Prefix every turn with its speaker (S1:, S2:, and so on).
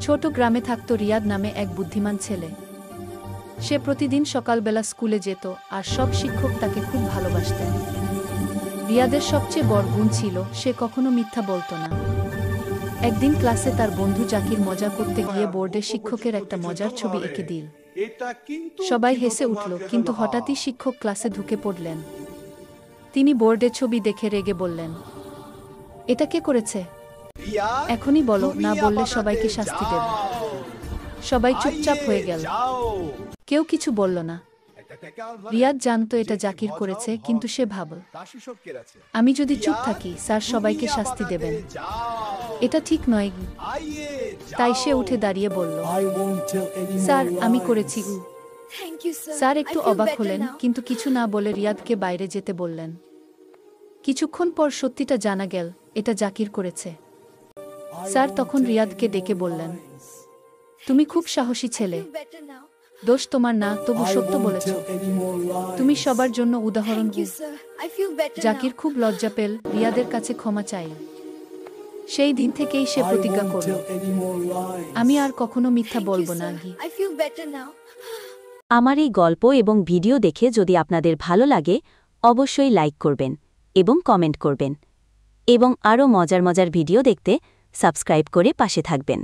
S1: ছোট গ্রামে থাকত রিয়াদ নামে এক বুদ্ধিমান ছেলে। সে প্রতিদিন সকালবেলা স্কুলে যেত আর সব শিক্ষক তাকে খুব ভালোবাসতেন। রিয়াদের সবচেয়ে বড় গুণ ছিল সে কখনো মিথ্যা বলতো না। একদিন ক্লাসে তার বন্ধু জাকির মজা করতে গিয়ে বোর্ডে শিক্ষকের একটা মজার ছবি এঁকে দিল। সবাই হেসে উঠল, কিন্তু হঠাৎই শিক্ষক ক্লাসে ঢুকে পড়লেন। তিনি বোর্ডে ছবি দেখে রেগে বললেন, এটা কে করেছে? এখনই বলো, না বললে সবাইকে শাস্তি দেব। সবাই চুপচাপ হয়ে গেল, কেউ কিছু বলল না। রিয়াদ জানতো এটা জাকির করেছে, কিন্তু সে ভাবল, আমি যদি চুপ থাকি স্যার সবাইকে শাস্তি দেবেন, এটা ঠিক নয়। তাই সে উঠে দাঁড়িয়ে বলল, স্যার আমি করেছি। স্যার একটু অবাক হলেন, কিন্তু কিছু না বলে রিয়াদকে বাইরে যেতে বললেন। কিছুক্ষণ পর সত্যিটা জানা গেল, এটা জাকির করেছে। স্যার তখন রিয়াদকে ডেকে বললেন, তুমি খুব সাহসী ছেলে, দোষ তোমার না, তবু সত্য বলেছ। তুমি সবার জন্য উদাহরণ। জাকির খুব লজ্জা পেল, রিয়াদের কাছে ক্ষমা চাইল। সেই দিন থেকেই সে প্রতিজ্ঞা করল, আমি আর কখনো মিথ্যা বলবো না।
S2: আমার এই গল্প এবং ভিডিও দেখে যদি আপনাদের ভালো লাগে অবশ্যই লাইক করবেন এবং কমেন্ট করবেন, এবং আরও মজার মজার ভিডিও দেখতে সাবস্ক্রাইব করে পাশে থাকবেন।